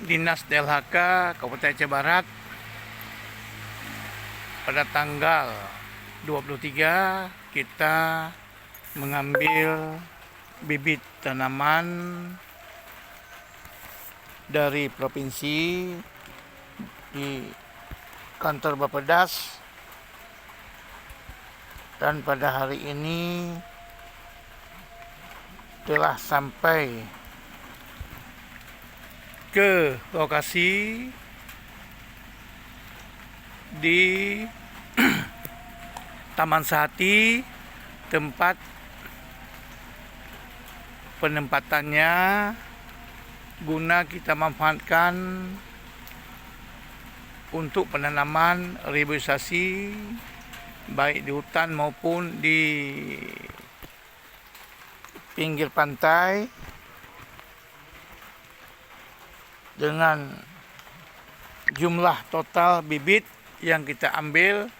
Dinas DLHK Kabupaten Aceh Barat pada tanggal 23 kita mengambil bibit tanaman dari provinsi di kantor Bappedas, dan pada hari ini telah sampai ke lokasi di Taman Sehati, tempat penempatannya guna kita manfaatkan untuk penanaman reboisasi baik di hutan maupun di pinggir pantai, dengan jumlah total bibit yang kita ambil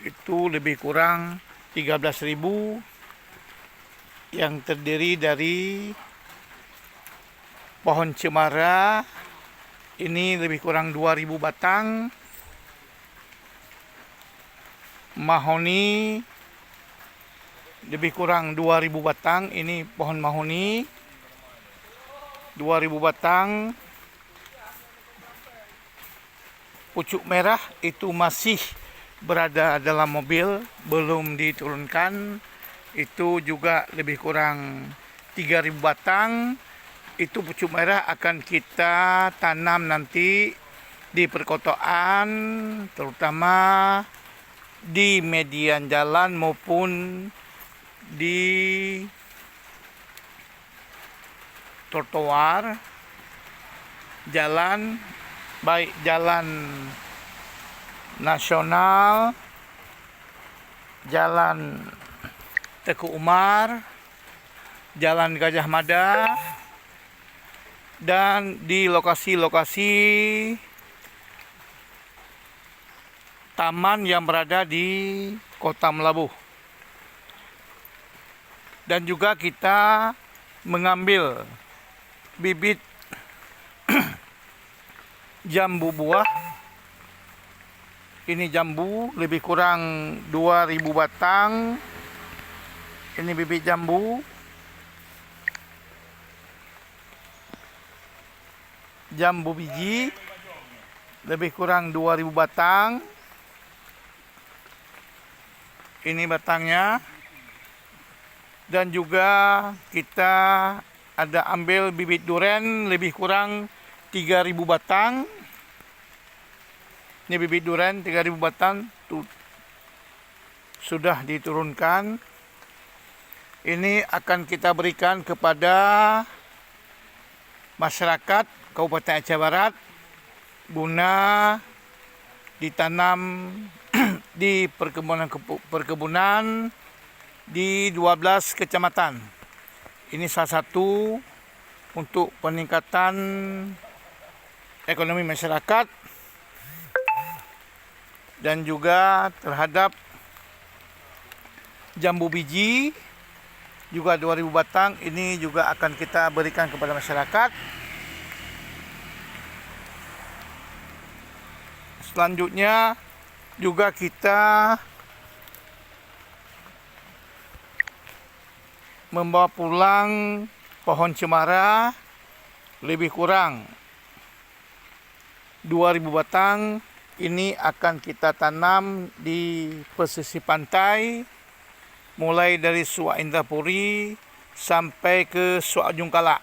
itu lebih kurang 13.000, yang terdiri dari pohon cemara ini lebih kurang 2.000 batang, mahoni lebih kurang 2.000 batang, ini pohon mahoni 2.000 batang. Pucuk merah itu masih berada dalam mobil, belum diturunkan, itu juga lebih kurang 3.000 batang. Itu pucuk merah akan kita tanam nanti di perkotaan, terutama di median jalan maupun di trotoar jalan, baik jalan nasional, jalan Teguh Umar, jalan Gajah Mada, dan di lokasi-lokasi taman yang berada di Kota Melabuh. Dan juga kita mengambil bibit jambu buah. Ini jambu lebih kurang 2.000 batang. Ini bibit jambu. Jambu biji lebih kurang 2.000 batang. Ini batangnya. Dan juga kita ada ambil bibit duren lebih kurang 3.000 batang. Ini bibit duren 3.000 batang tuh, sudah diturunkan. Ini akan kita berikan kepada masyarakat Kabupaten Aceh Barat guna ditanam di perkebunan di 12 kecamatan. Ini salah satu untuk peningkatan ekonomi masyarakat dan juga terhadap jambu biji juga 2.000 batang. Ini juga akan kita berikan kepada masyarakat. Selanjutnya juga kita membawa pulang pohon cemara lebih kurang 2.000 batang. Ini akan kita tanam di pesisir pantai, mulai dari Suak Indrapuri sampai ke Suak Jungkala.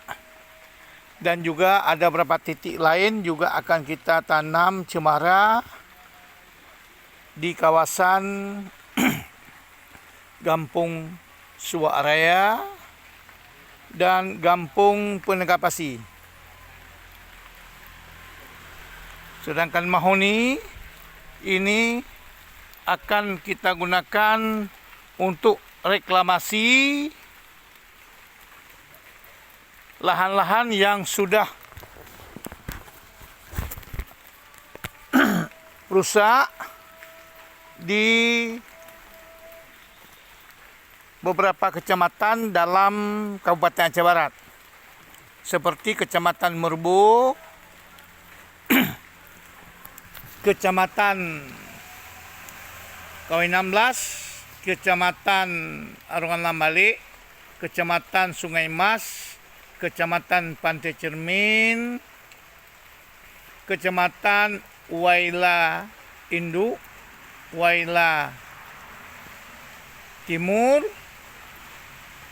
Dan juga ada beberapa titik lain juga akan kita tanam cemara di kawasan Gampung Suak Raya dan Gampung Penegapasi. Sedangkan mahoni ini akan kita gunakan untuk reklamasi lahan-lahan yang sudah rusak di beberapa kecamatan dalam Kabupaten Aceh Barat, seperti Kecamatan Merbau, Kecamatan Kawi 16, Kecamatan Arungan Lambalik, Kecamatan Sungai Mas, Kecamatan Pantai Cermin, Kecamatan Waila Induk, Waila Timur,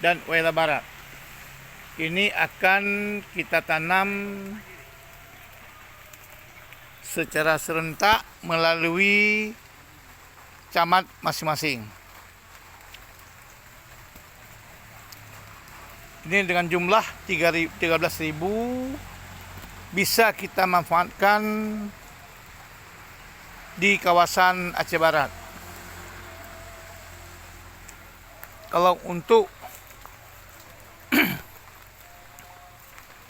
dan Waila Barat. Ini akan kita tanam secara serentak melalui camat masing-masing. Ini dengan jumlah 13.000 bisa kita manfaatkan di kawasan Aceh Barat. Kalau untuk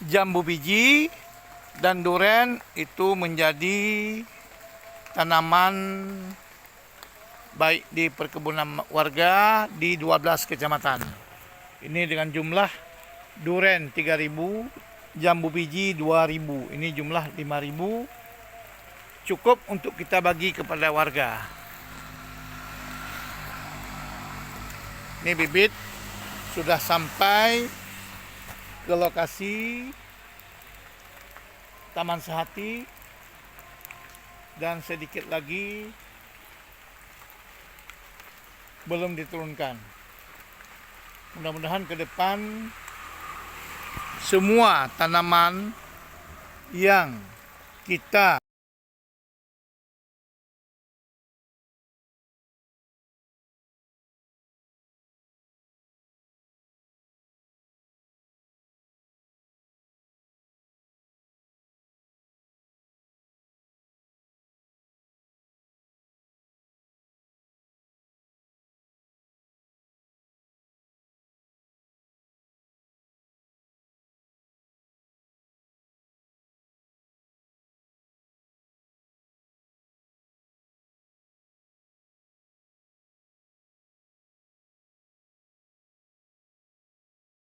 jambu biji dan duren itu menjadi tanaman baik di perkebunan warga di 12 kecamatan. Ini dengan jumlah duren 3.000, jambu biji 2.000. Ini jumlah 5.000. Cukup untuk kita bagi kepada warga. Ini bibit sudah sampai ke lokasi Taman Sehati dan sedikit lagi belum diturunkan. Mudah-mudahan ke depan semua tanaman yang kita